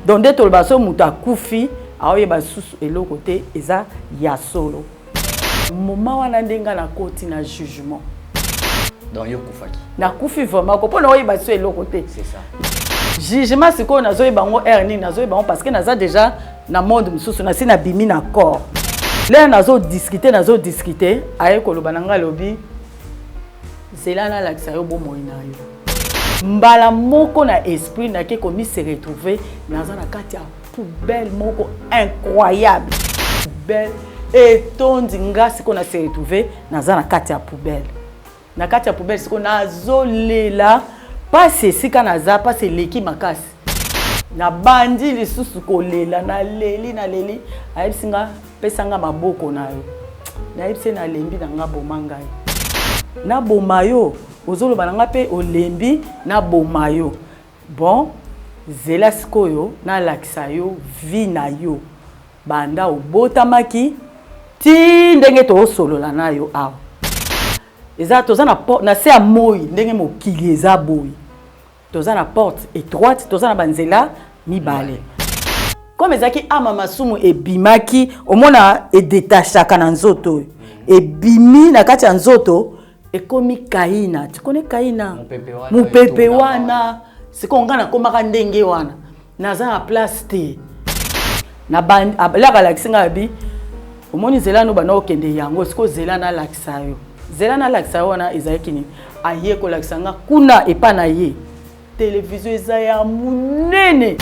donc dès que le baso muta kufi aoye basusu eloko te eza ya solo moment wana ndenga na koti na jugement donc yo kufaki na kufi vraiment ko pona oye baso eloko te c'est ça jugement siko nazo yebango erni nazo yebango parce que naza déjà na monde mususu na sina bimi na corps là nazo discuter aye ko loba nanga lobi zela na lakisa yo bo moina yo mbala moko na esprit na ke komi se retrouver naza na kati ya poubelle moko incroyable poubelle et tondi nga siko na se retrouver naza na kati ya poubelle siko nazo lela pas esika naza pas eleki makasi na bandi lisusu kolela na leli ayebisinga pesanga maboko na yo nayebise na lembi na nga bomanga na bomayo ozoloba na nga pe olembi na bomayo bon zela sikoyo na lakisa yo vi na yo banda obotamaki ti ndenge to osolola na yo awa eza toza na se ya moi ndenge mokili eza boyi toza na porte étroite toza na banzela mibale comme ezaki ama masumu ebimaki omona edetachaka na nzoto ebimi na kati ya nzoto ekomi kaina tu connais kaina mupepe wana siko ngana komaka ndenge wana naza na place te na la relaxinga bi omoni zela no bana okende yango siko zela na lakisa yo wana ezaki ni aye ko lakisanga kuna epana ye télévision eza ya munene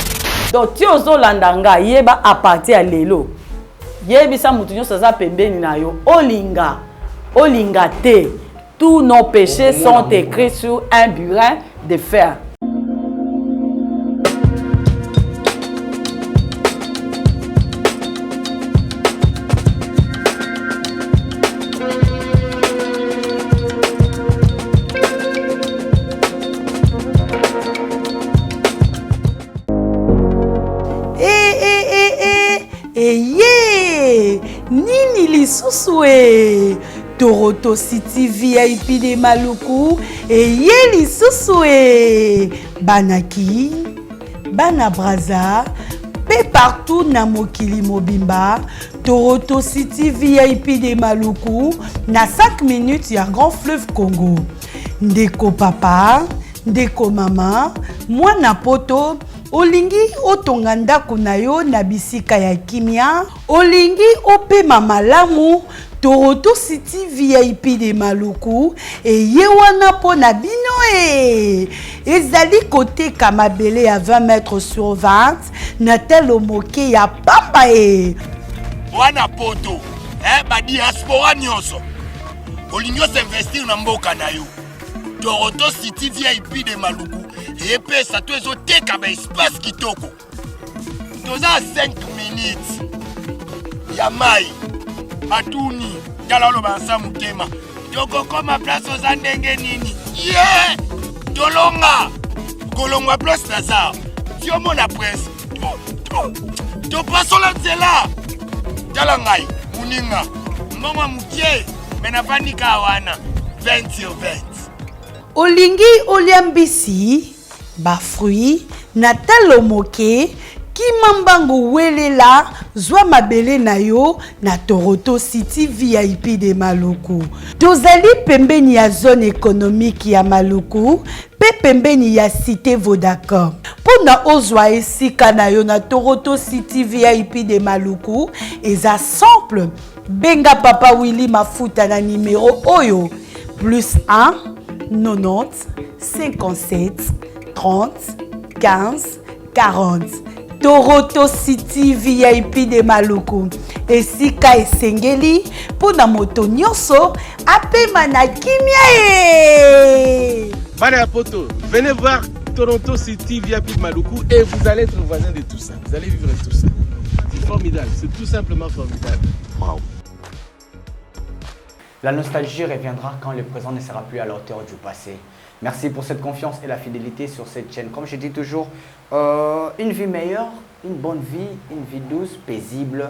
donc ti ozolanda nga yeba a partir ya lelo yebisa mutu nyonso aza pembeni na yo olinga te tous nos péchés sont écrits sur un burin de fer. Nini lisusu Toroto City VIP de Maluku lisusu banaki bana braza pe partout na mokili mobimba Toroto City VIP de Maluku na 5 minutes ya Grand Fleuve Congo ndeko papa ndeko mama mwana poto olingi otonga ndako na yo na bisika ya kimia olingi opema malamu Toroto City VIP de Maluku ye wana po na bino ezali kote kamabele ya 20 mètres sur 20 na telo moke ya pamba wana poto ba diaspora nyonso olingi investir na mboka na yo Toroto City VIP de Maluku epesa to ezoteka ba espace kitoko toza 5 minutes ya mai atuni tala lo bansa mutema toko koma place oza ndenge nini tolonga kolongwa place Lazare tiomo na presse to pasola nzela tala ngai muninga mbongo mukie mena vanika wana 20 sur 20 olingi oliambisi ba fruit na talo moke kimambango welela zwa mabele na yo na Toroto City VIP de Maluku tozali pembeni ya zone économique ya Maluku pe pembeni ya cité Vodacom pona ozwa esika na yo na Toroto City VIP de Maluku eza simple benga papa Willy Mafuta na numéro oyo +1 90 57 30 15 40 Toroto City VIP de Maluku esika esengeli pona moto nyonso apema na kimia Bana poto, venez voir Toronto City VIP de Maluku et vous allez être voisin de tout ça. Vous allez vivre tout ça. C'est formidable, c'est tout simplement formidable. Wow. La nostalgie reviendra quand le présent ne sera plus à la hauteur du passé. Merci pour cette confiance et la fidélité sur cette chaîne. Comme je dis toujours, une vie meilleure, une bonne vie, une vie douce, paisible,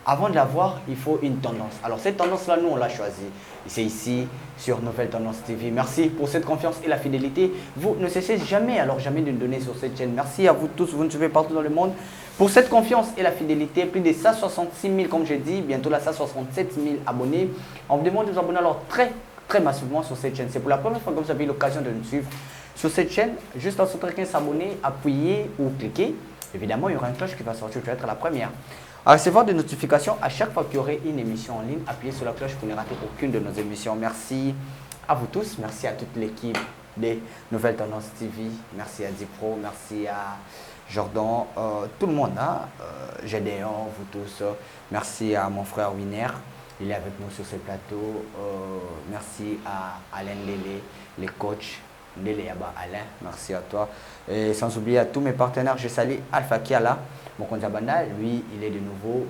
avant de l'avoir, il faut une tendance. Alors cette tendance-là, nous, on l'a choisie. C'est ici, sur Nouvelle Tendance TV. Merci pour cette confiance et la fidélité. Vous ne cessez jamais, alors jamais de nous donner sur cette chaîne. Merci à vous tous, vous nous suivez partout dans le monde. Pour cette confiance et la fidélité, plus de 166 000, comme j'ai dit, bientôt là, 167 000 abonnés. On vous demande de vous abonner alors très massivement sur cette chaîne. C'est pour la première fois que vous avez l'occasion de nous suivre sur cette chaîne. Juste en sautant 15 s'abonner, appuyer ou cliquer. Évidemment, il y aura une cloche qui va sortir, tu vas être la première à recevoir des notifications à chaque fois qu'il y aurait une émission en ligne. Appuyez sur la cloche pour ne rater aucune de nos émissions. Merci à vous tous. Merci à toute l'équipe des Nouvelles Tendances TV. Merci à Dipro. Merci à Jordan. Tout le monde. Hein? Gédéon, vous tous. Merci à mon frère Winer. Il est avec nous sur ce plateau. Merci à Alain Lélé, les coachs. Lélé Yaba Alain. Merci à toi. Et sans oublier à tous mes partenaires. Je salue Alpha Kiala. Mon Konzabana, lui, il est de nouveau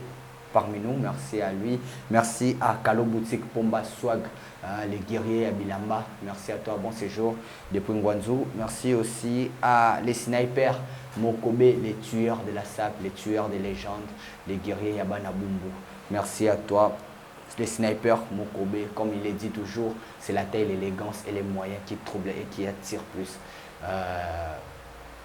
parmi nous. Merci à lui. Merci à Kalo Boutique Pomba Swag, les guerriers à Bilamba. Merci à toi. Bon séjour depuis Ngwanzou. Merci aussi à les snipers Mokobe, les tueurs de la SAP, les tueurs des légendes, les guerriers Yabana Bumbu. Merci à toi. Les snipers Mokobe, comme il est dit toujours, c'est la taille, l'élégance et les moyens qui troublent et qui attirent plus.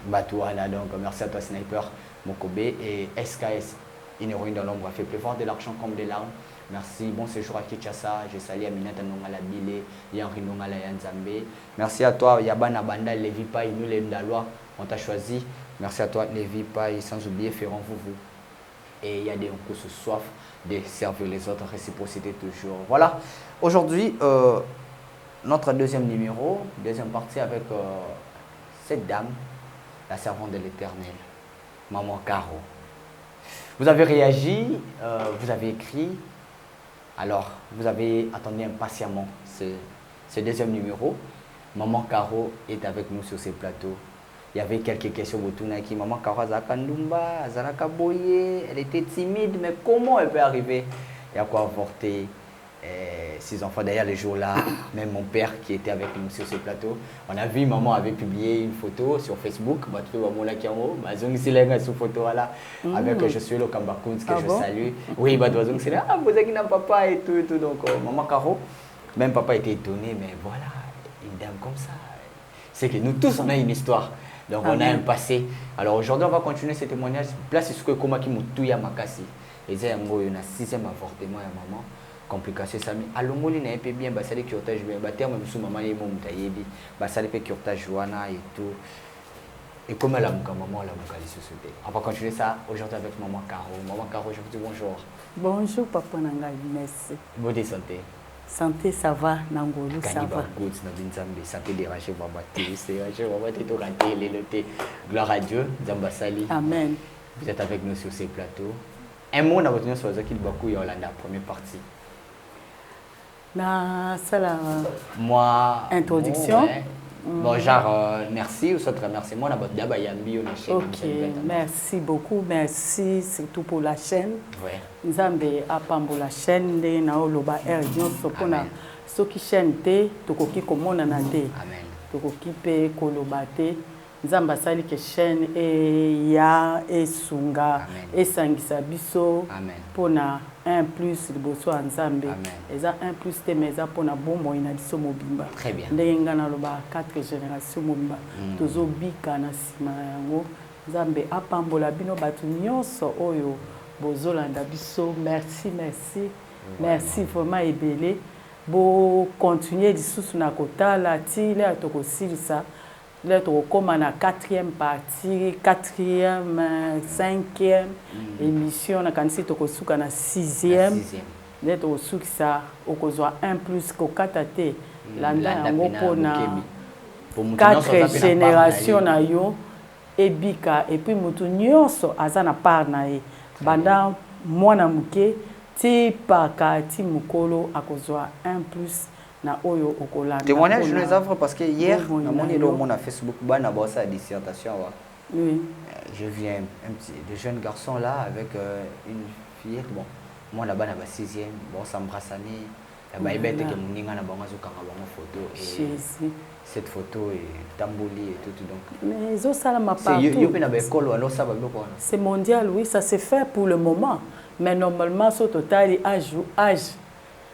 Batouana, donc merci à toi Sniper Mokobe et SKS, une héroïne dans l'ombre, a fait pleuvoir de l'argent comme des larmes. Merci, bon séjour à Kinshasa, je salue Aminata Nongala Bile, Yanri Nongala Yanzambe. Merci à toi Yabana Banda, Lévi Paye, nous les Ndalois, on t'a choisi. Merci à toi Lévi Paye, sans oublier Ferrand Vouvou. Et il y a des coups sous soif de servir les autres, réciprocité toujours. Voilà, aujourd'hui, notre deuxième numéro, deuxième partie avec cette dame, la servante de l'Éternel, Maman Caro. Vous avez réagi, vous avez écrit, alors vous avez attendu impatiemment ce deuxième numéro. Maman Caro est avec nous sur ce plateau. Il y avait quelques questions autour de qui Maman Caro Zakandumba, Zaraka Boye, elle était timide, mais comment elle peut arriver et à quoi avorter ses enfants? D'ailleurs, les jours-là, même mon père qui était avec nous sur ce plateau, on a vu maman avait publié une photo sur Facebook, avec je suis le Kambakoun, que je salue. Oui, vous avez un papa et tout, donc Maman Caro, même papa était étonné, mais voilà, une dame comme ça. C'est que nous tous, on a une histoire. Donc on a un passé. Alors aujourd'hui, on va continuer ce témoignage. Place ce que Komaki Moutouya Makasi. Et c'est un 6e avortement à maman. Complication ça mais alongoli na épée bien basali curtage bien terme même maman et mon tayebi basali pe curtage wana et tout et comme la maman la mukali société. On va continuer ça aujourd'hui avec maman Caro. Maman Caro, je vous dis bonjour. Bonjour papa Nangai, merci. Bonne santé. Santé ça va Nangolo ça va. Good na binzambe santé déranger baba c'est baba to rater les lotés. Gloire à Dieu, Zambasali. Amen. Vous êtes avec nous sur ces plateaux. Un mot dans votre sur Zakil Bakou et Hollanda première partie. Na sala introduction. Bon, genre, merci, vous êtes remercié. Moi, on a Yambi, on a chaîne. Ok, merci beaucoup, merci surtout pour la chaîne. Ouais. Nous avons appambé la chaîne, nous avons loba erdion, sokona, soki chaîne te, tokoki komona na te. Amen. Tokoki pe kolobate. Nous avons basali que chaîne e ya e sunga e sangisa biso pona 1 plus liboso nzambe eza 1 plus te mais eza pona bombo ina biso mobimba ndenge ngana loba 4 génération mobimba tozo bika na sima yango nzambe apambola bino batu nyonso oyo bozolanda biso merci merci vraiment ebele bo continuer lisusu na kotala ti le tokosilisa. Là, tu recommandes la 4e partie, 4e, 5e émission. On a quand tu as la 6e. Là, tu as ça, 1 plus que 4 t. Là, pour 4 générations na yo et bika et puis mutu nyonso azana par na e. Banda mwana muke ti paka ti mukolo akozwa 1 plus. Témoignage je les offre parce que hier, on a Facebook, on a sa dissertation. Oui. Je viens de jeunes garçons là avec une fille. Bon, moi là-bas, on a 6e, bon, s'embrasse. Bah il bête que mon ninga na bango zo kanga bango photo et cette photo est tamboli et tout donc. Mais ils ont ça là ma part. C'est mondial, oui, ça s'est fait pour le moment. Mais normalement, au total, âge.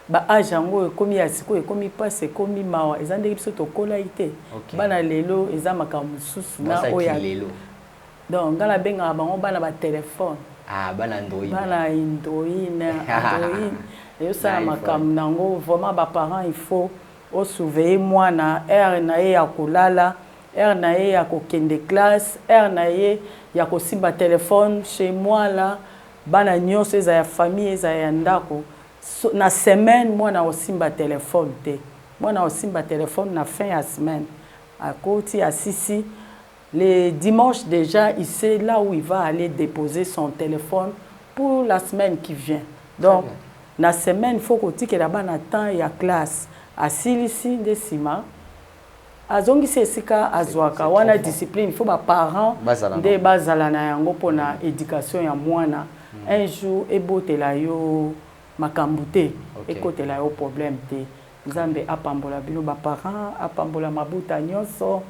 Bah âge en comme yasiko et comme passe comme mawa. Ils ont des choses au colaité. Bana lelo, ils ont makamususu na oya lelo. Donc dans la benga bango bana ba téléphone. Ah bana Android. Bana Android. Et ça makam nango vraiment ba parents il faut au surveiller moi na air na ya kolala, air na ya ko kende classe, air na ya ko simba téléphone chez moi là. Bana nyonso eza ya famille eza ya ndako na semaine moi na osimba téléphone te moi na osimba téléphone na fin ya semaine à côté à Sisi le dimanche déjà il sait là où il va aller déposer son téléphone pour la semaine qui vient donc na semaine il faut que là-bas na temps ya classe à Silisi de Sima azongi sesika azwaka wana discipline il faut ba parents de bazala na yango pona éducation ya mwana. Un jour, ebotela yo makambute, ekotela yo problème te. Nzambe apambola bino ba parents, apambola mabuta nyonso.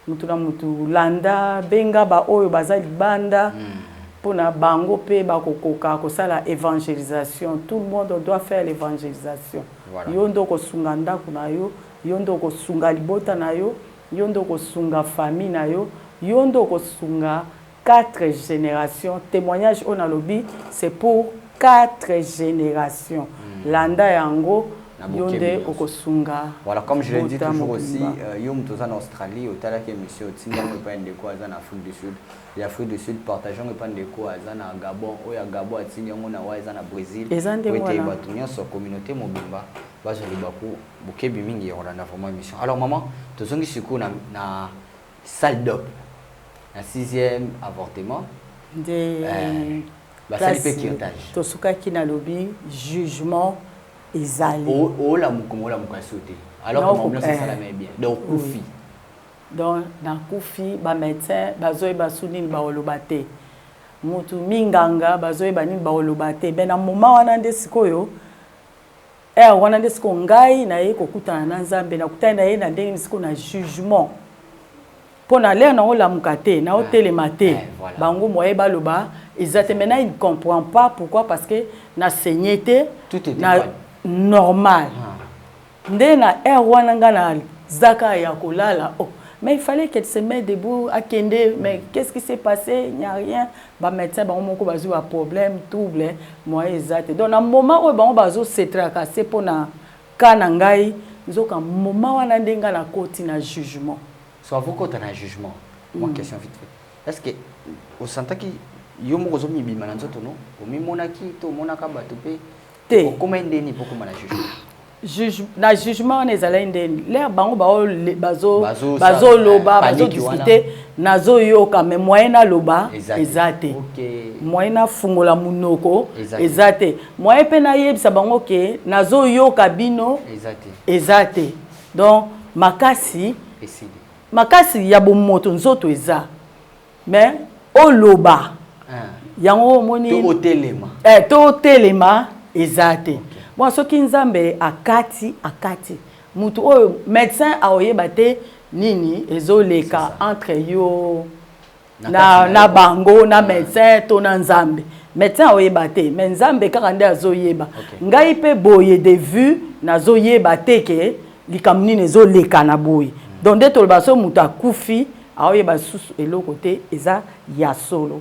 Mutu na mutu landa benga ba oyo bazali banda. Pona bango pe ba kokoka ko sala évangélisation. Tout le monde doit faire l'évangélisation. Yondo ko sunga ndako na yo, yondo ko sunga libota na yo, yondo ko sunga famille na yo, yondo ko sunga 4 générations. Témoignage on a lobby, c'est pour 4 générations. Landa yango yonde okosunga. Voilà, comme je l'ai dit toujours aussi, yom tous en Australie, au talak émission, tindamo pas de quoi en Afrique du Sud. L'Afrique du Sud partageons pas de quoi en Gabon, ou à Gabon à Tindiamo na wa en Brésil. Et en Batunia sur communauté mobimba, base de Bakou, bouquet bimingi on a vraiment émission. Alors maman, tous ceux qui se connaissent na salle d'op. Un 6e avortement de Tosuka qui na lobby jugement ezali la mukomola mukasuti alors que mon c'est ça la même bien donc kufi donc na kufi ba médecin bazoy basuni ba olobate mutu minganga bazoy bani ba olobate ben na moment wana ndesikoyo wana ndesiko ngai na ye kokutana na Nzambe na kutana na ye na ndenge ndesiko na jugement. Pour aller dans la mukate, na télématé, bango moye baloba, exactement maintenant il ne comprend pas pourquoi parce que na saignété tout est normal. Ndé na wananga na zaka ya kolala. Oh, mais il fallait qu'elle se mette debout à kende, mais qu'est-ce qui s'est passé? Il n'y a rien. Ba médecin ba moko bazu a problème trouble moye exact. Donc na moment où bango bazo se tracasser pour na kanangai, nzoka moment wana ndenga na koti na jugement. Soit vous quand on a un jugement, moi question vite fait. Est-ce que au santa qui yomo gozomi bimananzo tono, au mimonaki to monaka batupe, te comment ndeni pour comment la jugement on est allé ndeni. L'air bango bazo loba bazo discuter nazo yoka mais moyena loba ezate. Moyena fungola munoko ezate. Moyen pe na yebisa bango ke nazo yoka bino ezate. Donc makasi makasi ya bomoto nzoto eza mais oloba yango moni to telema ezate bon soki Nzambe akati mutu oyo médecin aoyeba te nini ezoleka entre yo na bango na médecin to na Nzambe médecin aoyeba te mais Nzambe kaka nde azoyeba ngai pe boye de vue nazoyeba te ke likambo nini ezoleka na boye. Donc, dès que le muta kufi, aoye basusu eloko te eza ya solo.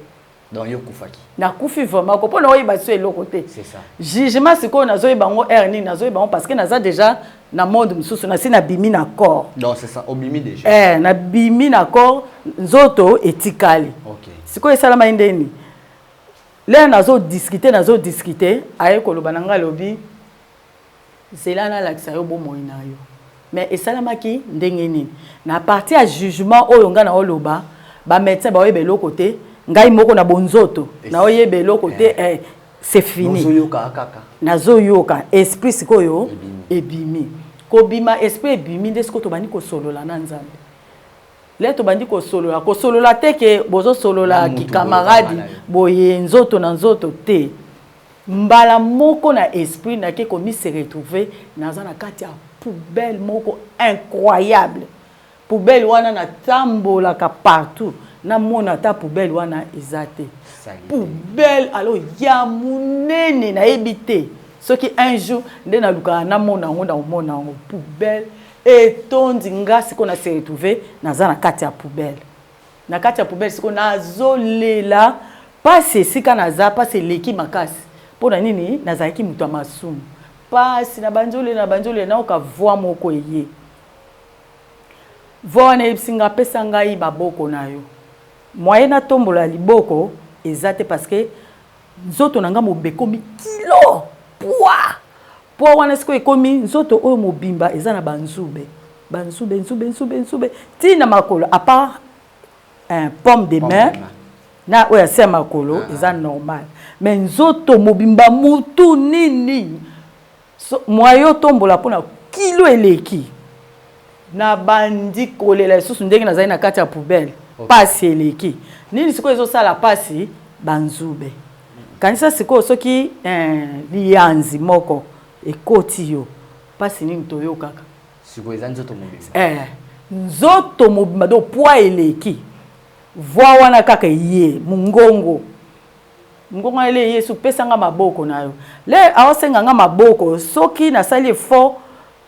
Donc, yo kufaki. Na kufi vraiment, ko pona oye basusu eloko te. C'est ça. Jugement siko na zoye bango erni na zoye bango parce que naza déjà na monde mususu na sina bimi na corps. Donc c'est ça, obimi déjà. Na bimi na corps nzoto etikali. OK. Siko esalama indeni. Là nazo discuter aye koloba nanga lobi. Zelana lakisa yo bomo ina yo. Mais esalamaki ndenge nini na partie à jugement oyo nga na oloba ba médecin ba oyebe lo côté ngai moko na bonzoto na oyebe lo côté c'est fini nazo yoka esprit sikoyo ebimi ko bima esprit ebimi ndesko to bani ko solola na Nzambe le to bandi ko solola te ke bozo solola ki camarade boye nzoto na nzoto te mbala moko na esprit na ke komi se retrouver naza na kati ya poubelle moko incroyable. Poubelle wana na tambola ka partout na mona ta poubelle wana ezate. Poubelle alors ya munene na ebité. Ce qui un jour nde na luka na mona ngo poubelle et tondi nga siko na se retrouver naza na kati ya poubelle. Na kati ya poubelle siko na zolela passe sika naza passe leki makasi. Pona nini nazaki mutu masumu. Passe na banjole na oka voix moko eye. Voix na ipsinga pesa ngai baboko na yo. Moyen na tombola liboko ezate parce que nzoto nanga mobekomi kilo poids wana siko ekomi nzoto oyo mobimba eza na banzube tina makolo à part un pomme de main na oya se makolo eza normal mais nzoto mobimba mutu nini moyo tombola pona kilo eleki na bandi kolela susu ndenge nazali na kati ya poubelle pasi eleki nini siko ezo sala pasi banzube kanisa siko soki lianzi moko ekoti yo pasi nini toyo kaka siko eza nzoto mobimba nzoto mobimba do poids eleki voix wana kaka ye mungongo ele yesu pesanga maboko na yo le aosenga nga maboko soki nasali effort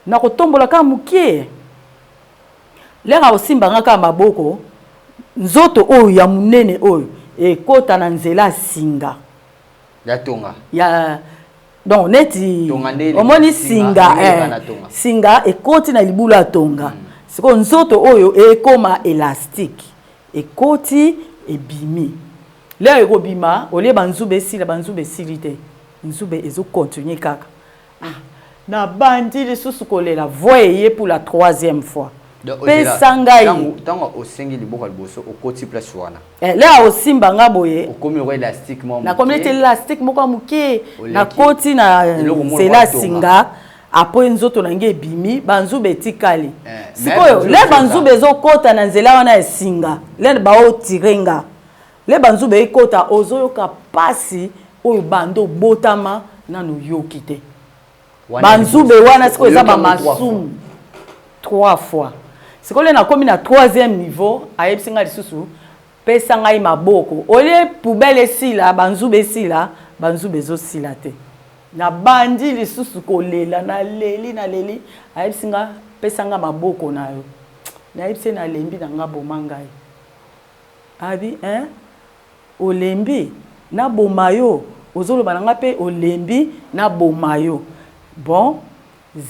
na kotombola ka mukie le aosimba nga ka maboko nzoto oyo ya munene oyo ekota na nzela singa ya tonga ya donc neti omoni singa singa ekoti na libula tonga siko nzoto oyo ekoma élastique ekoti ebimi le ekobima olie banzube sili te nzube ezo continuer kaka na bandi lisusu kolela voye pour la 3e fois. Pesangai. Tango osengi liboko liboso okoti place wana. Là osimba nga boye. Okomi ro élastique mo. Na communauté élastique moko muke na koti na zela singa après nzoto na nge bimi banzube tikali. Sikoyo le banzube zo kota na nzela wana esinga. Le ba o tirenga. Le banzube ekota ozoyoka pasi oyo bando botama nanu yokite. Banzube wana siko eza ba masumu 3 fois. C'est qu'on a commis à 3e niveau, à Epsinga lisusu, pesanga maboko. Ole poubelle si là, banzube si là, banzube zo si là te. Na bandi lisusu kolela na leli, à Epsinga pesanga maboko na yo. Na Epsinga na lembi na nga bomangai. Abi hein? Olembi na bomayo, ozolo bananga pe olembi na bomayo. Bon,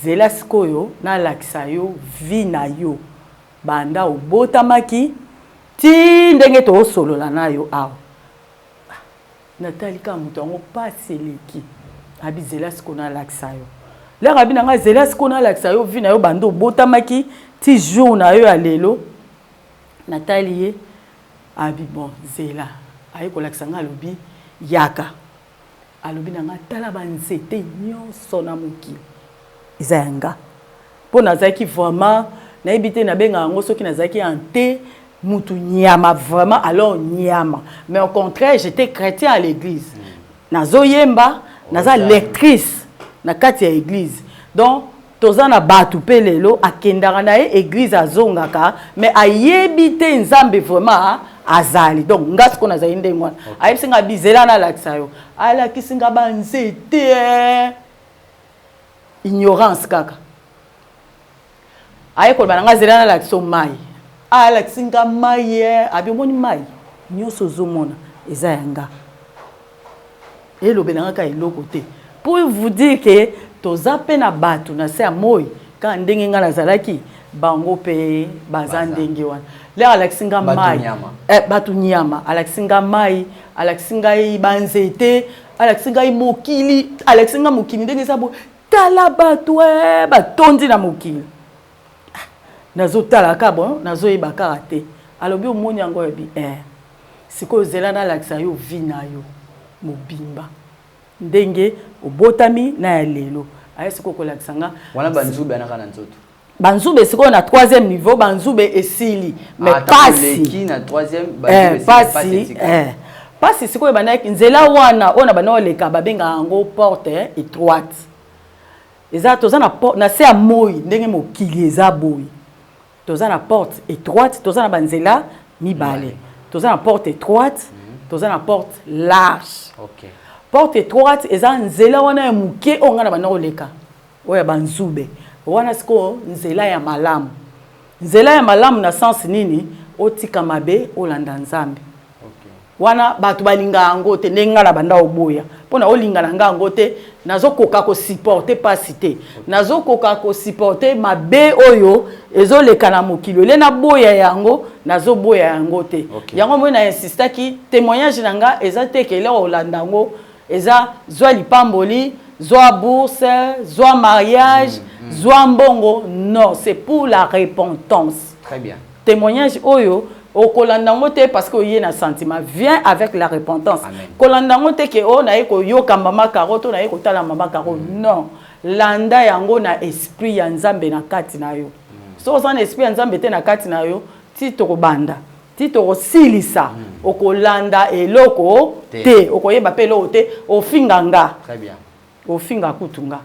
zela sikoyo na lakisa yo vi na yo. Banda obotamaki ti ndenge to solola na yo aw. Natali ka mutu ngo paseleki. Abi zela siko na lakisa yo. Le rabi na nga zela siko na lakisa yo vi na yo banda obotamaki ti jour na yo ya lelo. Natali ye abi bon zela. Ayi ko lakisa nga lobi yaka. Alobi na nga tala banzete nyonso na mokili. Izanga. Po nazaki vraiment na ebité na benga ngo soki nazaki ante mutu nyama vraiment alors nyama. Mais au contraire, j'étais chrétien à l'église. Nazo yemba, naza lectrice na kati ya église. Donc toza na batu pelelo akendaka na église azongaka mais ayebite nzambe vraiment azali. Donc ngasi ko nazali ndengwa. Ayisinga bizela na lakisa yo. Ala kisinga banzete ignorance kaka. Aye ko bananga zela na lakso mai. Ala kisinga mai abi moni mai. Nyoso zomona eza yanga. Elo benanga ka eloko te. Pour vous dire que toza pe na batu na se amoy ka ndenge nga nazalaki bango pe bazandenge wana. Le alaksinga mai. Batu nyama. Alaksinga mai, alaksinga banzete, alaksinga mokili, alaksinga mokili ndenge sabo tala batu batondi na mokili. Nazo tala ka bon, nazo yebaka te. Alobi omoni yango yebi siko zela na lakisa yo vina yo mobimba. Ndenge obotami na ya lelo. Aye siko ko lakisanga. Wana banzube anaka na nzoto. Banzube siko na 3e niveau, banzube esili mais pasi qui na 3e banzube pasi Parce que quoi banaki nzela wana ona bana oleka babenga yango porte étroite. Eza toza na se a moi ndenge mokili eza boy. Toza na porte étroite, toza na banzela mibale. Toza na porte étroite, toza na porte large. OK. Porte étroite eza nzela wana ya muke onga na bana oleka. Oya banzube. Wana siko nzela ya malamu. Nzela ya malamu na sens nini? Otika mabe olanda nzambe. Wana batu balinga yango te ndenga na banda oboya pona olinga na nga yango te nazokoka ko supporter pasité nazokoka ko supporter mabe oyo ezoleka na mokilo le na boya yango nazoboya yango te yango moi na insistaki témoignage nanga eza te ke le olanda yango eza zwa lipamboli zwa bourse zwa mariage zwa mbongo non c'est pour la repentance. Très bien. Témoignage oyo au kolandango te parce que y a un sentiment vient avec la repentance. Kolandango te ke o na eko yo kambama karo to na eko tala mama karo non landa yango na esprit ya nzambe na kati na yo. So ça esprit ya nzambe te na kati na yo ti to banda ti to silisa o kolanda eloko te o koyeba pe lo te o finganga. Très bien. O finga kutunga.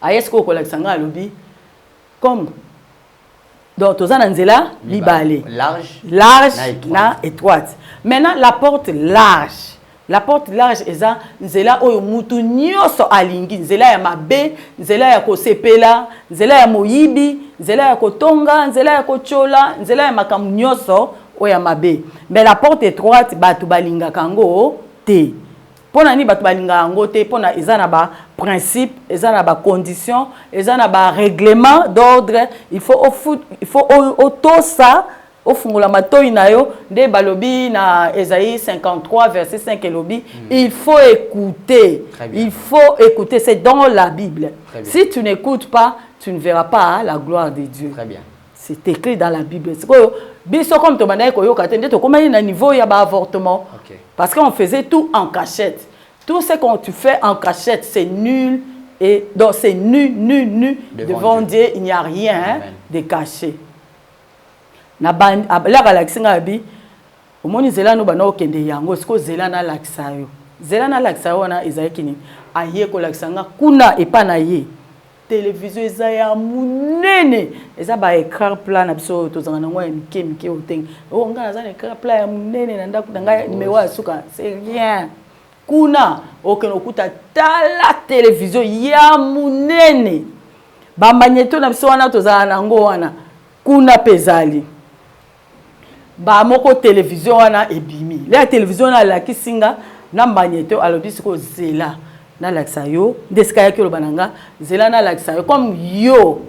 Ayesko ko laksanga lobi comme donc, tous en nzela libale. Large, na étroite. Maintenant, la porte large. La porte large, eza nzela oyo mutu nyoso alingi. Nzela ya mabe, nzela ya kosepela, nzela ya moyibi, nzela ya kotonga, nzela ya kochola, nzela ya makamu nyoso oya mabe. Mais la porte étroite, batu balinga kango te. Pona ni batu balinga yango te pona eza na ba principe eza na ba condition eza na ba règlement d'ordre il faut otosa ofungula matoi na yo nde balobi na Ésaïe 53 verset 5 elobi il faut écouter. Il faut écouter, c'est dans la Bible. Si tu n'écoutes pas, tu ne verras pas la gloire de Dieu. Très bien. C'est écrit dans la Bible. C'est quoi biso comme to bandai ko yo katende to comment na niveau ya ba avortement. Parce qu'on faisait tout en cachette. Tout ce qu'on tu fais en cachette, c'est nul et donc c'est nu devant Dieu, il n'y a rien de caché. Na ban la galaxie ngabi omoni zela no bana okende yango siko zela na laksa yo. Zela na laksa wana ezakini aye ko laksanga kuna epa na ye. Télévision eza ya munene eza ba écran plat na biso tozanga na ngwa mike oteng o nga za écran plat ya munene na ndaku nga mewa suka c'est rien kuna okeno kuta tala télévision ya munene ba magneto na biso wana tozanga na ngo wana kuna pezali ba moko télévision wana ebimi la télévision na la kisinga na magneto alobi siko zela na laksa yo ndeska yaki lobananga zela na laksa yo comme yo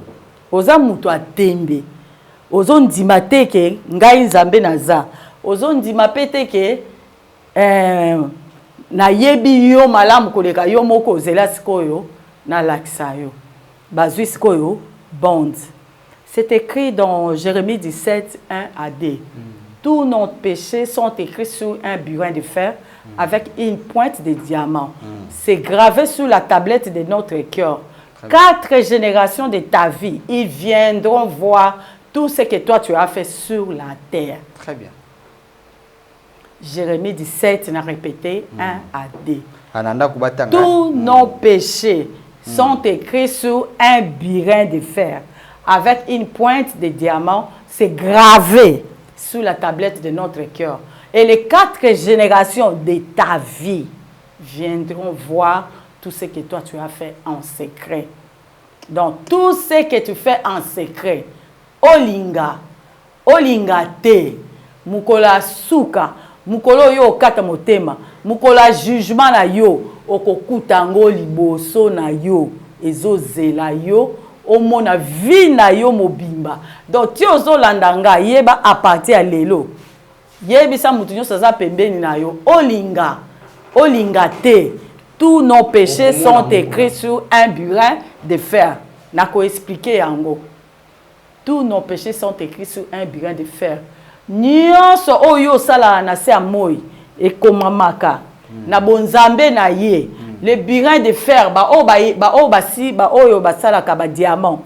oza mutu atembe ozo ndima teke ngai nzambe naza ozo ndima peteke na yebi yo malamu koleka yo moko zela sikoyo na laksa yo bazwi sikoyo bond. C'est écrit dans Jérémie 17 1 à 2. Tous nos péchés sont écrits sur un burin de fer avec une pointe de diamant. C'est gravé sur la tablette de notre cœur. 4 générations de ta vie, ils viendront voir tout ce que toi tu as fait sur la terre. Très bien. Jérémie 17, on a répété 1 à 2. Ananda Tous nos péchés sont écrits sur un burin de fer avec une pointe de diamant. C'est gravé sur la tablette de notre cœur. Et les 4 générations de ta vie viendront voir tout ce que toi tu as fait en secret. Donc tout ce que tu fais en secret, olinga te, mukola suka, mukolo yo kata motema, mukola jugement na yo, okokutango liboso na yo, ezozela yo, omona vie na yo mobimba. Donc ti ozolandanga yeba a partir à lelo. Yebisa mutu nyonso za pembeni na yo, olinga te. Tous nos péchés sont écrits sur un burin de fer. Nako expliquer yango. Tous nos péchés sont écrits sur un burin de fer. Nyonso oyo sala na se amoy e komamaka na bonzambe na ye. Le burin de fer oyo basala ka ba diamant.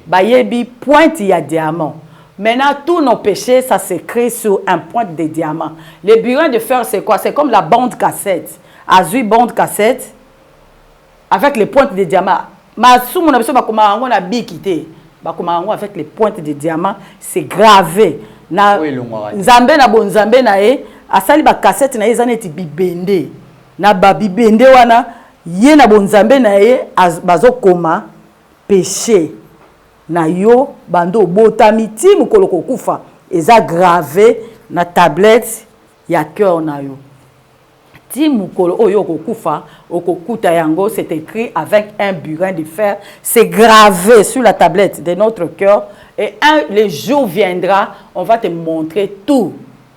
Ba yebi pointe ya diamant. Maintenant, tous nos péchés, ça s'écrit sur un point de diamant. Le burin de fer, c'est quoi? C'est comme la bande cassette. Azui bande cassette avec les pointes de diamant. Ma sous mon absence, on a bikité. Avec les pointes de diamant, c'est gravé. Na Nzambe na bon Nzambe na e asali ba cassette na ezana eti bibende. Na ba bibende wana ye na bon Nzambe na e bazo koma péché. Na yo bando botami ti mukolo kokufa eza gravé na tablette ya cœur na yo. Ti mukolo oyo kokufa okokuta yango, c'est écrit avec un burin de fer, c'est gravé sur la tablette de notre cœur et le jour viendra, on va te montrer tout.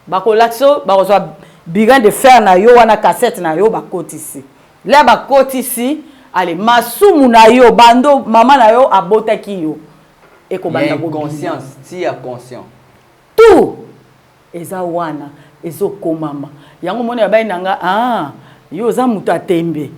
Bakolakso bakozwa burin de fer na yo wana cassette na yo bakotisi. Là bakotisi, allez masumu na yo bando mama na yo abotaki yo. Il y a conscience, si a conscience. Tout eza wana ezo komama. Yango moni abai nanga yo za mutu atembe.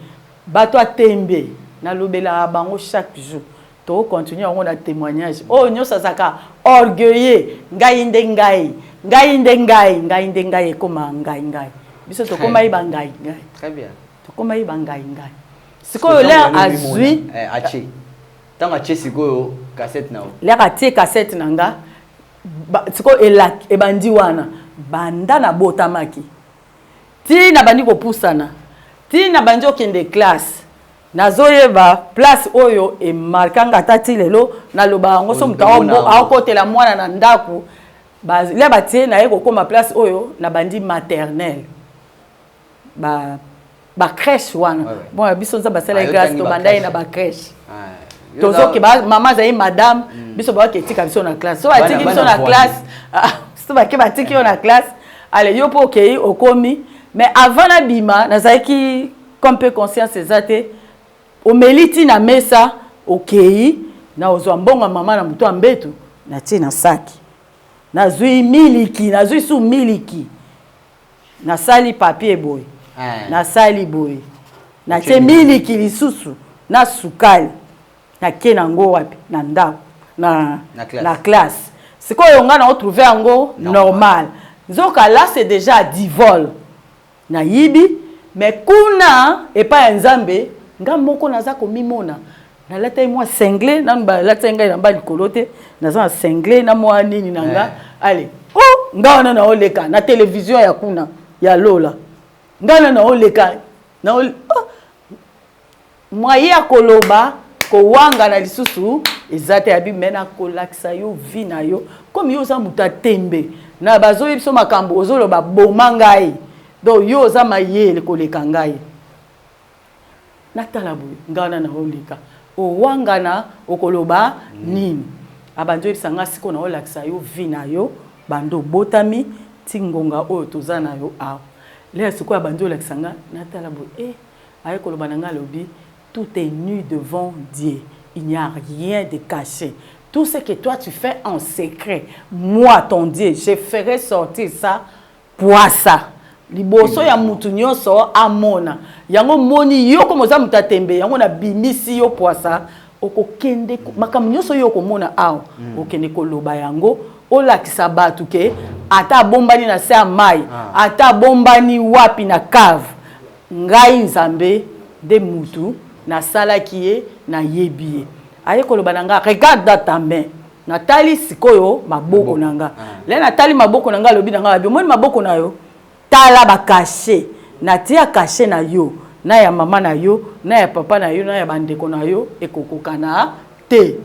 Bato atembe na lobela bango chaque jour. To continuer on a témoignage. Oh nyosa saka orgueilleux, ngai nde ngai. Ngai nde ngai, ngai nde ngai koma ngai ngai. Biso to koma iba ngai ngai. Très bien. To koma iba ngai ngai. Siko l'air azui achi. Tanga chesi go cassette na. L'air atie cassette nanga. Siko elak ebandi wana banda na botamaki. Ti na bandi ko pusana. Ti na bandi okende classe. Nazoyeba place oyo e markanga tati lelo na loba ngoso mutawo akotela mwana na ndaku. Le batie na yeko koma place oyo na bandi maternelle. Ba crèche wana. Bon biso nza basala classe to bandai na ba crèche. Tozo ke ba mama zayi madame biso ba ke tika biso na classe. So atiki biso na classe. So ba ke batiki yo na classe. Allez yo po okei okomi mais avant la bima nazaki comme peu conscience ezate o meliti na mesa okei na ozwa mbonga mama na muto ambetu na ti na saki. Nazui miliki, nazui sous miliki. Na sali papier boy. Na sali boy. Na te miliki lisusu na sukali. Na kenango wapi na ndako na classe. C'est quoi on a retrouvé yango normal. Nzoka là c'est déjà 10 vols. Na yibi mais kuna et pas Nzambe, nga moko naza ko mimona. Na lata moi cinglé na ba lata ngai na ba likolote naza cinglé na moi nini nanga allez oh nga na oleka na télévision ya kuna ya lola nga na oleka na moyen ya koloba ko wanga na lisusu ezate abi mena ko laksa yo vina yo comme yo za muta tembe na bazo yipso makambo ozolo ba bomangai do yo za mayele ko leka ngai natala bu nga na oleka o wangana okoloba nini abanjo bisanga siko na olakisa yo vina yo bando botami tingonga oyo tozana yo awa le siko ya banjo olakisanga natala bo aye koloba nanga lobi tout est nu devant Dieu, il n'y a rien de caché. Tout ce que toi tu fais en secret, moi ton Dieu, je ferai sortir ça pour ça. Liboso ya mutu nyonso amona yango moni yo komoza mutatembe yango na bimisi yo poisa okokende makambo nyonso yo komona awo okende koloba yango olakisa batu ke ata bombani na se mai ata bombani wapi na cave ngai Nzambe de mutu na salaki ye na yebiye aye koloba nanga regarde dans ta main natali sikoyo maboko nanga le natali maboko nanga lobi nanga bi moni maboko na yo tala ba caché na tia caché na yo na ya mama na yo na ya papa na yo na ya bandeko na yo ekokokana te.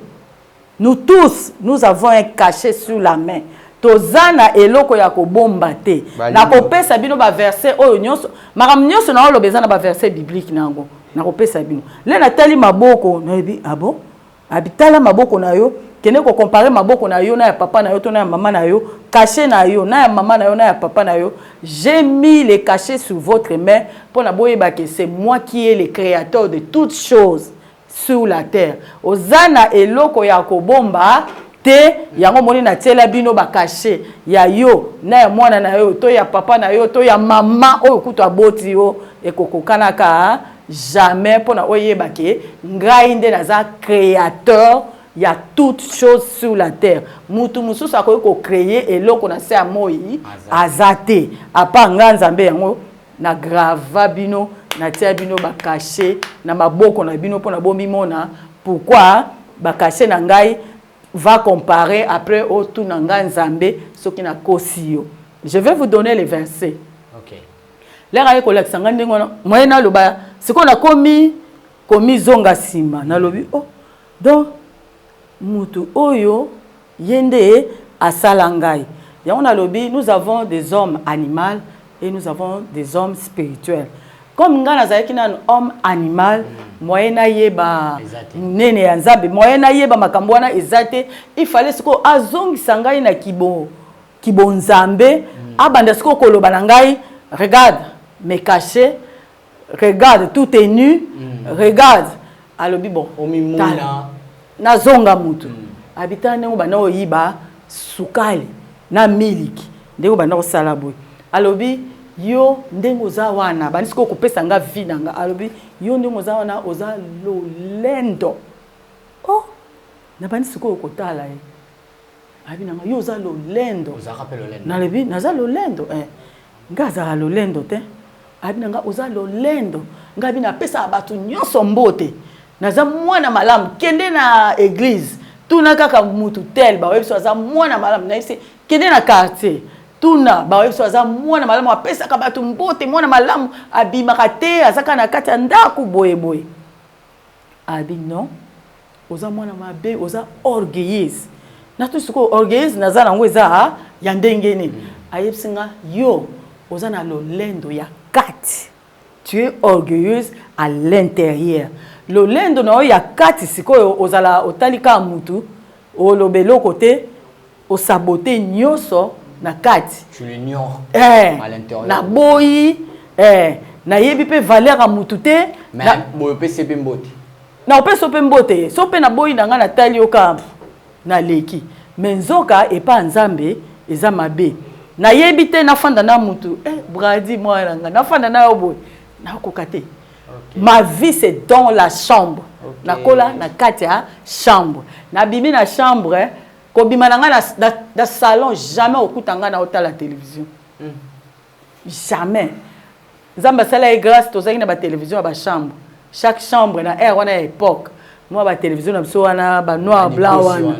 Nous tous nous avons un cachet sur la main tozana eloko ya kobomba te na kopesa bino ba verset oyo nyonso makam nyonso na olobeza na ba verset biblique nango na kopesa bino le natali maboko na yebi abo abitala maboko na yo kene ko comparer maboko na yo na ya papa na yo to na ya mama na yo caché na yo na ya mama na yo na ya papa na yo j'ai mis les cachets sur votre main pour na boyeba que c'est moi qui est le créateur de toutes choses sur la terre ozana eloko ya kobomba te yango moni na tiela bino ba caché ya yo na ya mwana na yo to ya papa na yo to ya mama oyo kutu aboti yo ekokokanaka jamais pour na oyeba ke ngai nde naza créateur il y a toutes choses sur la terre. Mutu mususu akoki ko créer eloko na se amoyi azate. Apa nganzambe yango na grava bino na tia bino ba caché na maboko na bino pona bombi mona. Pourquoi ba caché na ngai va comparer après au tout na nganzambe soki na kosio. Je vais vous donner les versets. OK. Là aye ko lakisa ngande ngona moyena loba siko na komi zonga sima na lobi oh donc mutu oyo yende asalangai. On a lobby, nous avons des hommes animaux et nous avons des hommes spirituels. Comme ngana zaki na homme animal, moyena yeba nene ya nzabe, moyena yeba makambo wana ezate, il fallait siko azongi sangai na kibo nzambe, abanda siko koloba na ngai, regarde mes cachets, regarde tout est nu, regarde. Alobi bon, na zonga mutu. Habitane ngo bana oyiba sukali na miliki. Ndeko bana ko salaboy. Alobi yo ndengo za wana banisiko kopesa nga vie nanga. Alobi yo ndengo za wana oza lolendo. Oh, na banisiko kotala e. Abi nanga yo za lolendo. Oza rappel lolendo. Na lebi naza lolendo ngaza lolendo te. Abi nanga oza lolendo. Ngabi na pesa abatu nyonso mbote. Naza mwana malamu kende na église tuna kaka mutu tel ba webiso aza mwana malamu na ise kende na quartier tuna ba webiso aza mwana malamu apesa ka batu mbote mwana malamu abimaka te azaka na kati ya ndaku boye abi non oza mwana mabe oza orgueilleuse na tout ce ko orgueilleuse naza nango eza ya ndenge ni ayebsinga yo oza na lolendo ya kati. Tu es orgueilleuse à l'intérieur. Le lendo na ya kati sikoyo ozala otalika mutu olobelo côté o saboter nyoso na kati. Tu l'ignores à l'intérieur. Na boyi na yebi pe valeur a mutu te mais boyo pe sepe mbote. Na ope sope mbote so pe na boyi na nga na tali oka na leki menzoka e pa nzambe eza mabe. Na yebi te na fanda na mutu bradi moi nga na fanda na oboy na kokate. Okay. Ma vie c'est dans la chambre. Okay. Na kola na katia chambre. Na bimi na chambre ko bima na na salon jamais okutanga na hôtel la télévision. Jamais. Zamba sala e grâce to na ba télévision ba chambre. Chaque chambre na air wana époque. Moi ba télévision na biso wana ba noir blanc wana.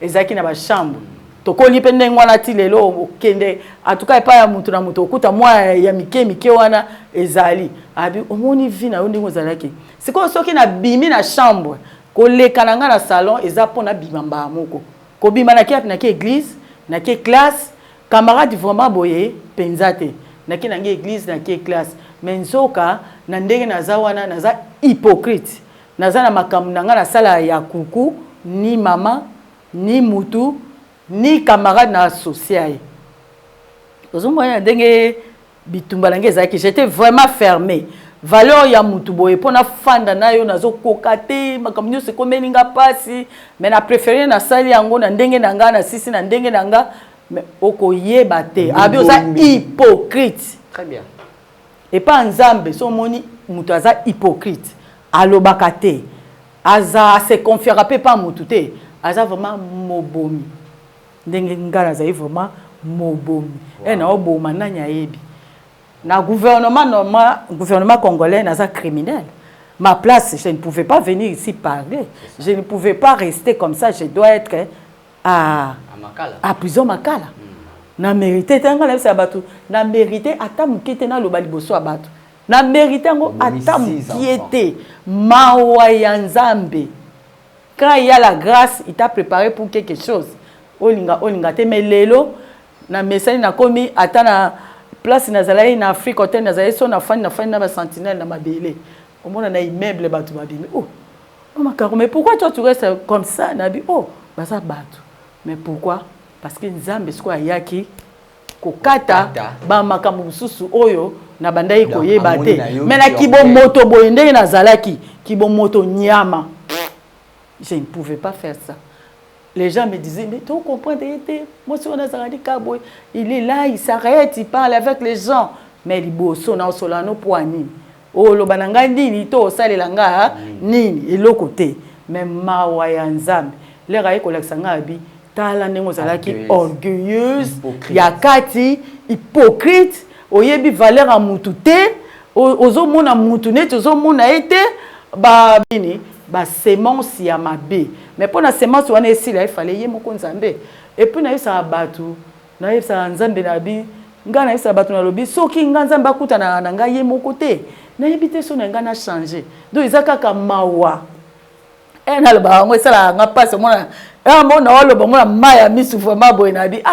Ezaki na ba chambre. Tokoli pe ndenge wana ti lelo okende atuka epa ya mutu na mutu okuta mwa ya mike wana ezali abi omoni vi na yo ndenge ozalaki siko soki na bimi na chambre koleka na nga na salon eza pona bimamba moko ko bima na ki na ki église na ki classe camarade vraiment boye penza te na ki na ngi église na ki classe mais nzoka na ndenge naza wana naza hypocrite naza na makambo na nga na sala ya kuku ni mama ni mutu ni camarade na associé. J'étais vraiment fermé. Valeur ya mutu boye pona fanda na yo nazo kokate makamnyo se komeni nga pasi mais na préféré na sali yango na ndenge na nga na sisi na ndenge na nga mais okoyeba te abi oza hypocrite. Très bien. Et pas nzambe so moni mutu aza hypocrite alobaka te aza se confiera pas mutu te aza vraiment mobomi. Ndenge ngala za vraiment mobomi. Et na oboma nanya yebi. Na gouvernement congolais naza criminel. Ma place, je ne pouvais pas venir ici parler. Je ne pouvais pas rester comme ça, je dois être à prison Makala. Na mérité tanga sa batu, na mérité atamukete na lobali boso abatu. Na mérité ngo atamukete mawa nzambe. Quand il y a la grâce, il t'a préparé pour quelque chose. Olinga te melelo na mesani na komi atana place nazalai na Afrique hôtel nazalai so na fani na ba sentinelle na mabele omona na immeuble batu babimi oh makaro mais pourquoi toi tu restes comme ça nabi oh baza batu mais pourquoi parce que nzambe siko ayaki kokata ba makambo mususu oyo na bandai koyeba te mais na kibo moto boye ndenge nazalaki kibo moto nyama je ne pouvais pas faire ça. Les gens me disaient, mais tu comprends, moi, si on a il est là, il s'arrête, il parle avec les gens. Mais il beau son solano poigné. Oh, le bananga nini, to sale langa, nini, et l'autre côté. mais mawa ya nzambe lero aye kolakisa nga abi tala ndenge ozalaki orgueilleuse ya kati hypocrite oyebi valeur ya mutu te ozomona mutu neti ozomona ye te babini basemence ya mabe mais mpona semence wana esila efale ye moko nzambe epuis nayebisaka bato nayebisaka nzambe na bi nga nayebisaka bato nalobi soki nga nzambe akutana na ngai ye moko te nayebi te so na ngai na changer donc eza kaka mawa naloba yango esalaka nga mpasi omona mona waloba ngo na mai ya misufu ma boye na bi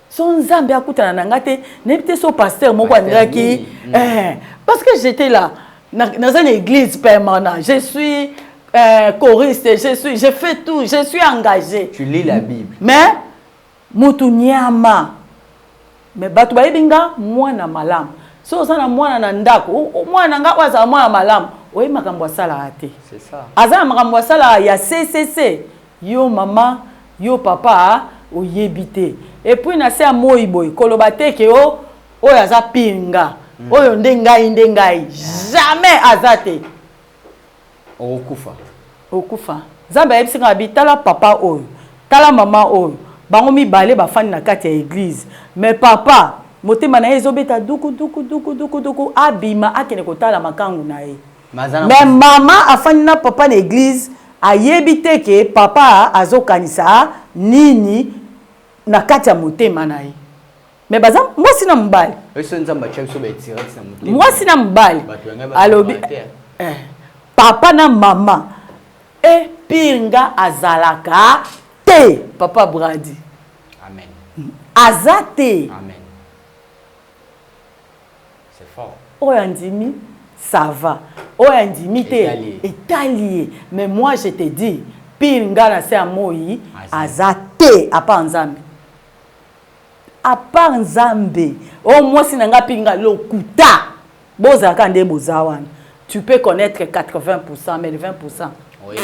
so nzambe akutana na nga te nayebi te so pasteur moko andaki parce que j'étais là dans une église permanente je suis choriste je fais tout je suis engagé tu lis la Bible mais mutu nyama mais bato bayebi nga mwana malamu so oza na mwana na ndako mwana nga oyo azala mwana malamu oyebi makambo asalaka te aza na makambo asalaka ya ccc yo mama yo papa oyebi te epuis na se ya moi boye koloba te ke oyo aza pinga oyo nde ngai jamais aza te okufa nzambe ayebisi nga bi tala papa oyo tala mama oyo bango mibale bafandi na kati ya église mais papa motema na ye ezobeta duku abima akende kotala makangu na ye mais mama afandi na papa na église ayebi te ke papa azokanisa nini na kati ya motema na ye mais baza mwasi na mobali mwasi na mobali alobi papa na mama epinga azalaka te papa Brady amen aza te amen c'est fort oyo andimi ça va oyo andimi te etalié mais moi je te dis pinga na se ya moi aza te apa nzambe apa nzambe o mwasi na nga pinga lokuta bozalaka nde boza wana tu peux connaître 80% mais 20% oui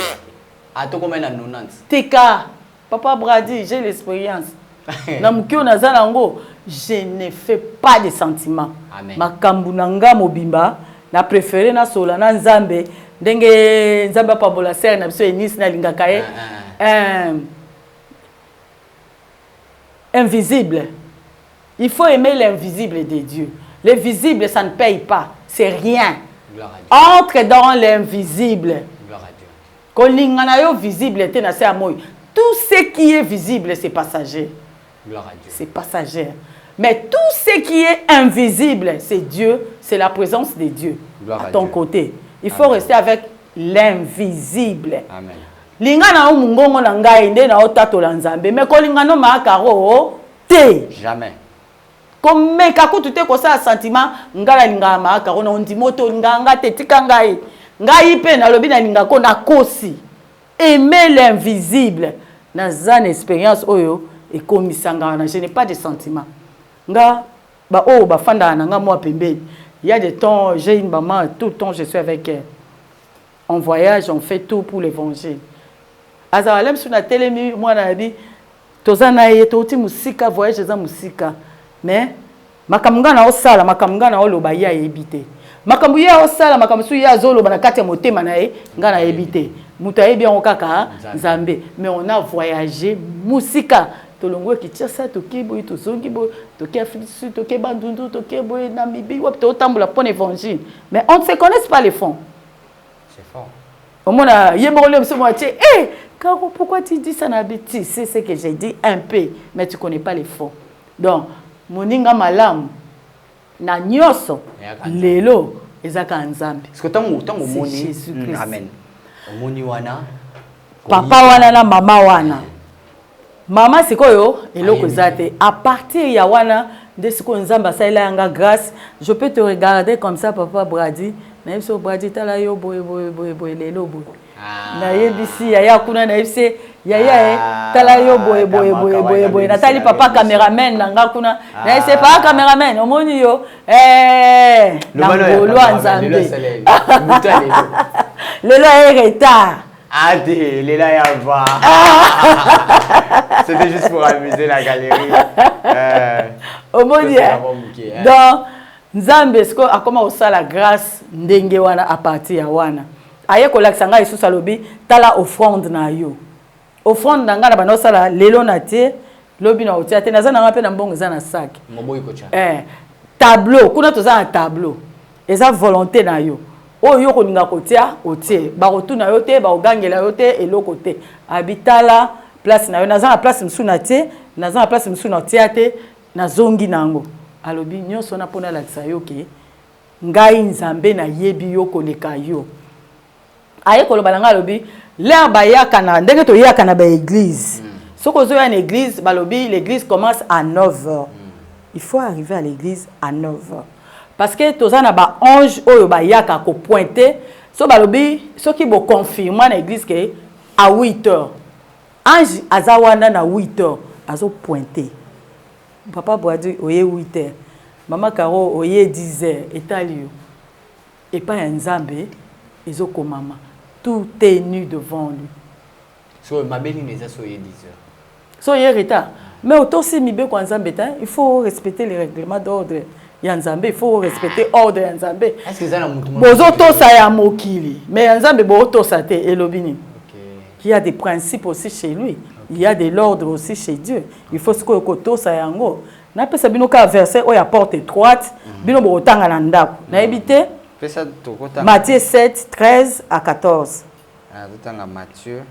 ato combien na 90 tika papa Brady j'ai l'expérience na mukio naza nango je ne fais pas de sentiments makambu na nga mobimba na préféré na sola na nzambe ndenge nzambe apabola sere na biso Eunice na lingaka ye invisible. Il faut aimer l'invisible de Dieu. Le visible, ça ne paye pas. C'est rien. Entre dans l'invisible. Visible, tout ce qui est visible, c'est passager. C'est passager. Mais tout ce qui est invisible, c'est Dieu, c'est la présence de Dieu à ton côté. Il faut rester avec l'invisible. Amen. Lingana mungongo na ngai nde na otato la nzambe mais ko lingano maakaro te jamais comme meka ko tute ko sa sentiment ngala lingama maakaro na ondimoto nganga te tika ngai pe na lobi na linga ko na kosi aimer l'invisible na zan expérience oyo et komisanga na je n'ai pas de sentiment nga ba o ba fanda na nga moi pembeni il y a des temps j'ai une maman tout le temps je suis avec elle en voyage on fait tout pour l'évangile. Azalem suna telemi mwana bi tozana ye toti musika voyage za musika mais makamnga na osala makamnga na oloba ya yebite makambu ya osala makambu su ya zoloba na kati ya motema na ye nga na yebite muta yebi on kaka nzambe mais on a voyagé musika tolongwe Kinshasa tokibo tozongi bo toki Afrique toki Bandundu toki bo Namibie wap to tambola pour l'évangile mais on ne se connaît pas les fonds. C'est fort. Au moins yemorole mso moitié Caro, pourquoi tu dis ça, Nabiti? C'est ce que j'ai dit un peu, mais tu ne connais pas les fonds. Donc, moninga malam, na nyoso, lelo, ezaka nzambe. Est-ce que tant moni, amen. Moni wana, papa wana na mama wana. Mama sikoyo, eloko zate. À partir ya wana, de ce qu'on nzamba ça ila yanga grâce, je peux te regarder comme ça, papa Brady. Même si Brady tala yo boy lelo boy. Na yebisi yaya kuna na yebisi yaya tala yo boy natali papa cameraman nanga kuna na yebisi papa cameraman omoni yo na ngolo nzambe lelo retard Ade, Léla Yava. C'était juste pour amuser la galerie. Omoni donc Nzambe a comment ça la grâce ndenge wana à partir ya wana aye kolakisa ngai lisusu alobi tala offrande na yo offrande na ngai na bana osala lelo na te lobi na otia te naza na nga mpe na mbongo eza na sac tableau kuna toza na tableau eza volonté na yo oyo yo kolinga kotia otie bakotuna yo te baogangela yo te eloko te abitala place na yo naza na place mosusu na te naza na place mosusu na tia te nazongi nango alobi nyonso na mpona alakisa yo ke ngai nzambe nayebi yo koleka yo aye koloba na ngai alobi lere bayaka na ndenge toyaka na baéglise soki ozoya na église balobi l'église commence à 9h il faut arriver à l'église à 9h parce que toza na ba ange oyo bayaka ko pointer so balobi soki bo confirmer na église ke à 8h ange azawana na 8h azo pointer papa boadi oye 8h maman Caro oye 10h etali yo et pas un nzambe ezoko mama tout est nu devant lui so mabeli neza so ye 10h so ye retard mais autant si mibe kwa nzambe ta il faut respecter les règlements d'ordre ya nzambe il faut respecter ordre ya nzambe est-ce que ça na mutu bozo tosa ya mokili mais ya nzambe bo tosa te elobini il y a des principes aussi chez lui il y a de l'ordre aussi chez Dieu il faut ce que tosa yango na pesa bino ka verset o ya porte étroite bino bo tanga na ndako na ebité Matthieu 7 13 à 14 tanga Matthieu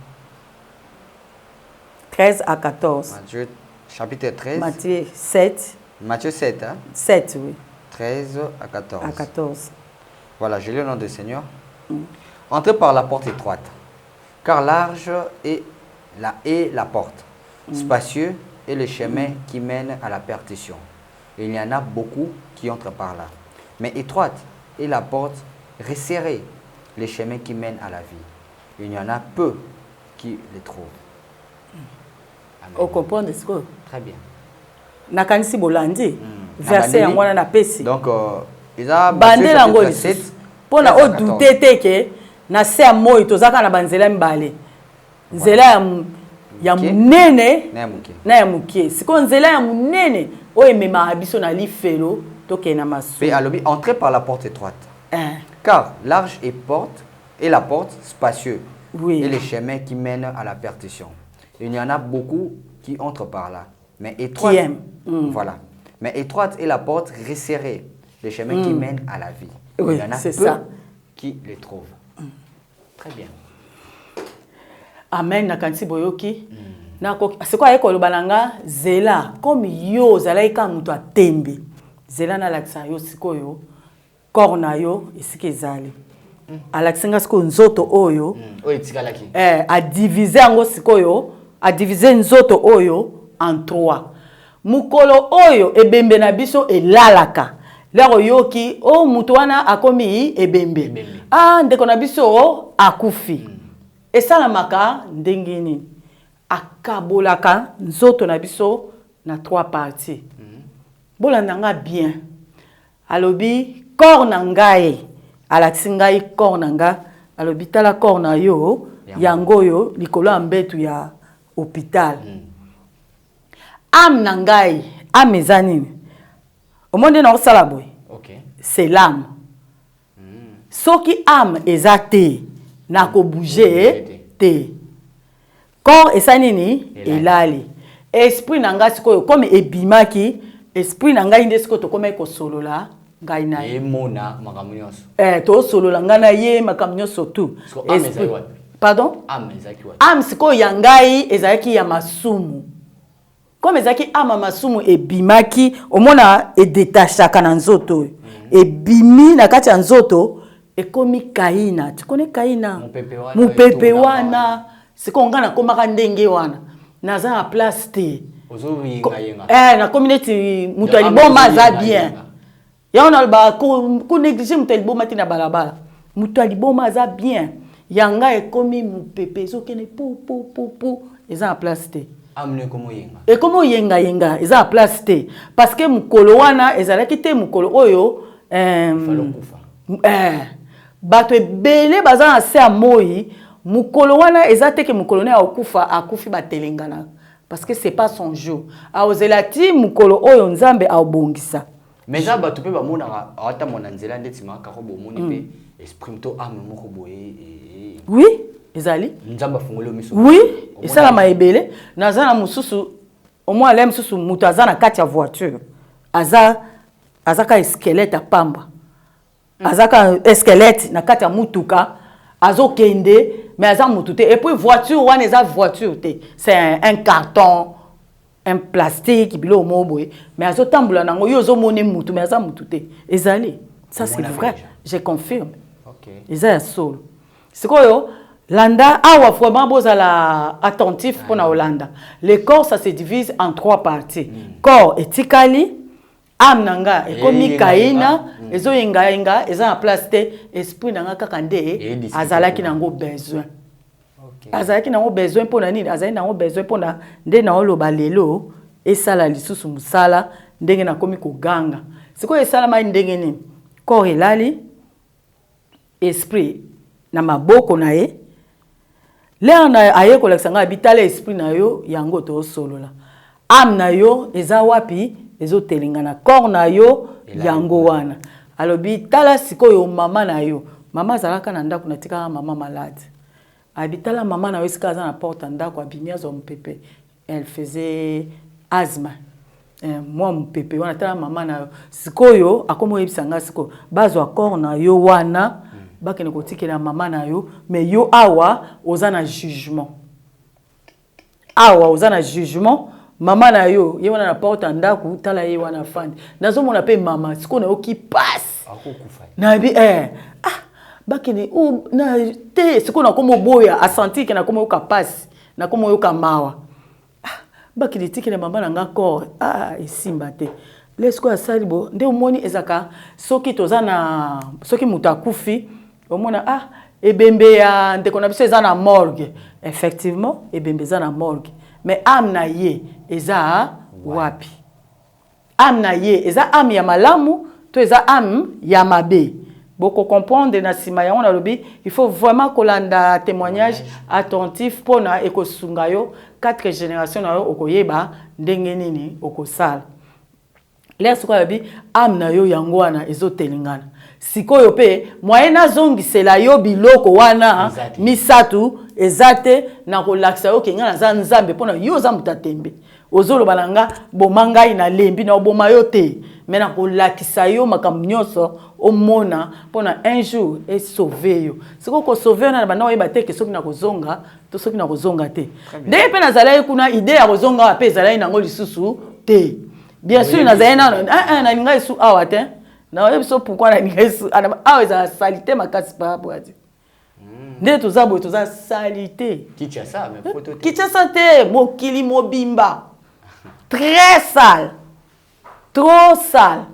13 à 14 Matthieu chapitre 13 Matthieu 7 Matthieu 7 hein 7 oui 13 à 14 à 14 voilà je lis le nom du Seigneur entrez par la porte étroite car large est la porte spacieux est le chemin qui mène à la perdition il y en a beaucoup qui entrent par là mais étroite est la porte resserrée le chemin qui mène à la vie il y en a peu qui les trouvent. Au comprendre ce que très bien nakanisi bolandi verset yango na pesi donc eza bandela ngo lisusu pona o douter te ke na se ya moi tozaka na banzela mibale nzela ya munene na ya mukie siko nzela ya munene o emema biso na lifelo toke na masu pe alobi entrer par la porte étroite car large est la porte spacieux et le chemin qui mène à la perdition il y en a beaucoup qui entrent par là mais étroite voilà mais étroite est la porte resserrée le chemin qui mène à la vie il y en a peu qui les trouvent très bien amen nakanisi boyoki c'est quoi ekoloba nanga zela comme yo zalaika mutu atembe zela na lakisa yo sikoyo corps na yo esika ezali alakisinga sikoyo nzoto oyo oetikalaki a diviser yango sikoyo a diviser nzoto oyo en 3 mukolo oyo ebembe na biso elalaka lero yoki o mutu wana akomi ebembe ndeko na biso akufi esalamaka ndengeni akabolaka nzoto na biso na 3 parties bolanda nga bien alobi corps na ngai alakisi ngai corps na nga alobi tala corps na yo yango yo likolo ya mbetu ya hôpital âme na ngai âme eza nini omonde na osala boye c'est l'âme soki âme eza te na ko bouger te corps eza nini elali esprit na ngai sikoyo comme ebimaki esprit na ngai nde sikoyo tokoma ekosolola ngai na ye mona makambo nyonso tosolola ngai na ye makambo nyonso tu pardon âme sikoyo ya ngai ezalaki ya masumu comme ezalaki âme masumu ebimaki omona edetachaka na nzoto oyo ebimi na kati ya nzoto ekomi kaina tu connais kaina mupepe wana sikoyo ngai nakomaka ndenge wana naza na place te nakomi neti mutu aliboma aza bien yango naloba konéglige mutu aliboma te na balabala mutu aliboma aza bien yanga ekomi mupepe ezokende pu eza na place te ekomi oyenga eza na place te parce que mukolo wana ezalaki te mukolo oyo bato ebele baza na se ya moi mukolo wana eza teke mukolo ne akufi batelengana parce que c'est pas son jour aozelati mukolo oyo nzambe aobongisa Mais ça ba tu peux ba mona ata mona nzela ndeti maka ko bo moni pe exprime to ame moko boye oui ezali nzamba fungolo miso oui et ça la maebele nazana mususu au moins l'aime mususu mutu azana kati ya voiture azaka squelette à pamba azaka squelette na kati ya mutuka azokende mais aza mutu te et puis voiture wana eza voiture te c'est un carton un plastique bilo moboye mais azotambola nango yo ozomone mutu mais aza mutu te ezali ça c'est vrai je confirme OK eza ya solo sikoyo landa awa vraiment bozala attentif pour na Hollanda le corps ça se divise en 3 parties corps etikali âme nanga ekomi kaina ezo yenga eza en place te esprit nanga kaka nde azalaki nango besoin azalaki nango besoin pona nini azali nango besoin pona nde na oloba lelo esala lisusu musala ndenge na komi koganga sikoyo esala mai ndenge nini corps elali esprit na maboko na ye l'air na aye kolekisa nga bitala esprit na yo yango to solola âme na yo eza wapi ezo telingana corps na yo yango wana alobi tala sikoyo mama na yo mama zalaka na ndako na tika mama malade abitala mama na yo sika za na porte ndako abimia zo mpepe elle faisait asthme moi mpepe wana tala mama na yo sikoyo akomo yebisanga siko bazo corps na yo wana bakene kotikela mama na yo mais yo awa ozana jugement mama na yo ye wana na porte ndaku tala ye wana fandi nazo mona pe mama siko na yo ki passe na bi bakene o na te siko na komo boya asenti ke na komo yo ka passe na komo yo ka mawa bakene tikela mama na nga corps esimba te lesko asali bo nde omoni ezaka soki tozana soki mutakufi omona ebembe ya ndeko na biso eza na morgue effectivement ebembe eza na morgue mais âme na ye eza wapi âme na ye eza âme ya malamu to eza âme ya mabe boko comprendre na sima yango na lobi il faut vraiment kolanda témoignage attentif pona ekosunga yo 4 générations na yo okoyeba ndenge nini okosala leso kwa bi âme na yo yango wana ezotelingana sikoyo pe moyena zongisela yo biloko wana misatu ezate na kolakisa yo kenga na za nzambe pona yo za mutatembe ozolo balanga bomanga ina lembi na oboma yo te mais na kolakisa yo makamnyoso omona pona un jour et sauver yo siko ko sauver na bana oyeba te ke soki na kozonga to soki na kozonga te nde pe na zala kuna idée ya kozonga pe zala nango lisusu te bien sûr na zala na ninga su awate na yebiso pourquoi na ninga su awa za salité makasi pa boati nde tozabo toza salité Kinshasa mais photo Kinshasa te mokili mobimba très sale trop sale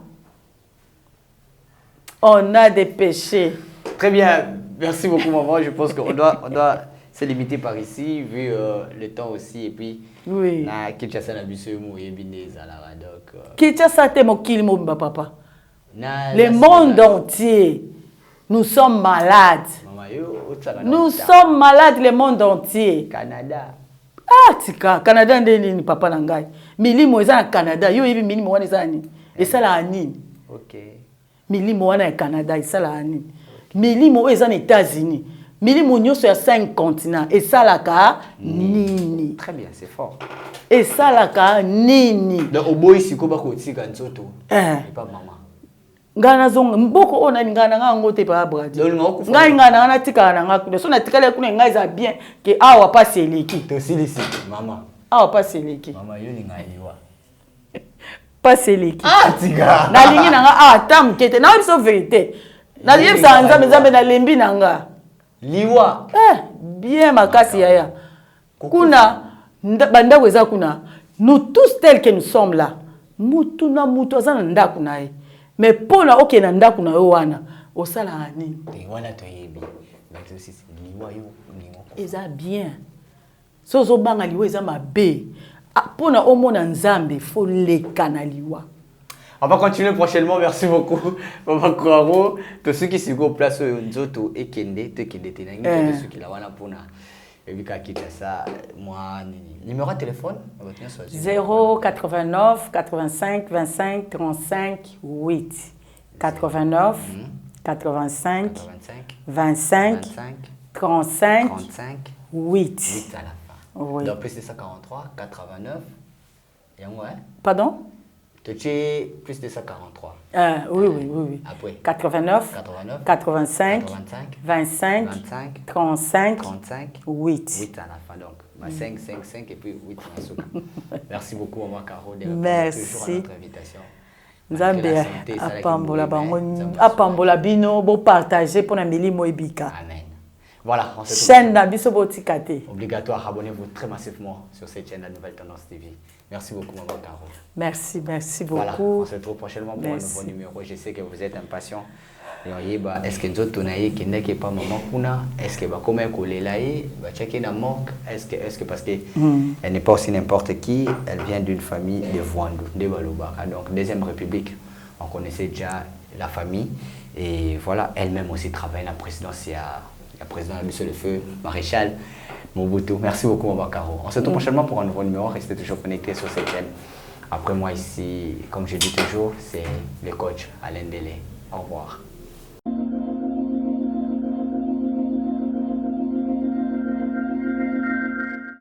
on a des péchés. Très bien, merci beaucoup maman, je pense qu'on doit se limiter par ici vu le temps aussi et puis oui na Kinshasa na biso mo yebine zala donc Kinshasa te mokili mobimba papa le monde entier nous sommes malades. Nous sommes malades le monde entier. Canada. Tika Canada ndeni ni papa na ngai. Milimo eza na Canada. Yo yebi milimo wana eza nini? Esala nini? OK. Milimo wana ya Canada esala nini? Milimo eza na États-Unis. Milimo nyoso ya 5 continents esalaka nini? Très bien, c'est fort. Esalaka nini? Donc oboyi siko ba ko tika nzoto. Et pas maman. Ngana zonga mboko ona ngana ngango te pa bradi ngana na tika na ngako so na tikale kuna ngai za bien ke awa pa seleki to silisi mama awa pa seleki mama yo linga yiwa pa seleki tika na lingi na nga tam kete na biso vérité na lingi sa nzambe na lembi na nga liwa bien makasi yaya kuna bandako eza kuna nous tous tels que nous sommes là mutu na mutu azana ndako na ye mais pour na okena ndako na yo wana osala nini wana to yebi donc aussi liwa yo eza bien so zo banga liwa eza mabe pour na omona nzambe faut leka na liwa. On va continuer prochainement, merci beaucoup Maman Kouaro. Tous ceux qui sont au place nzoto et kende te kende te nangi ceux qui la wana pona Et puis, quand quitte ça, moi, numéro de téléphone 089 85 25 35 8. 89 85 25 35 8. 8 à la fin. Oui. Donc, plus de 143, 89. Et ouais. Pardon? Tu es plus de 143. Oui. Après. 89 85 25 35 8. 8 à la fin. Donc, 5 et puis 8 en dessous. Merci beaucoup, Maman Caro, de répondre toujours à notre invitation. Nzambe apambola bino bo partager pour na milimo ebika. Amen. Voilà, on se chaîne na biso botikate. Obligatoire, abonnez-vous très massivement sur cette chaîne La Nouvelle Tendance TV. Merci beaucoup, Maman Caro. Merci beaucoup. Voilà, on se retrouve prochainement pour un nouveau numéro. Je sais que vous êtes impatients. Est-ce que nous autres qui n'est pas maman kuna? Est-ce que comme elle va checker la manque? Est-ce que parce qu'elle n'est pas aussi n'importe qui, elle vient d'une famille de Voandou, de Balobaka. Donc Deuxième République, on connaissait déjà la famille et voilà, elle-même aussi travaille à la présidence. Il y a le président Monsieur le Feu, Maréchal Mobutu. Merci beaucoup, Maman Caro. On se retrouve prochainement pour un nouveau numéro. Restez toujours connectés sur cette chaîne. Après moi ici, comme je dis toujours, c'est le coach Alain Delé. Au revoir.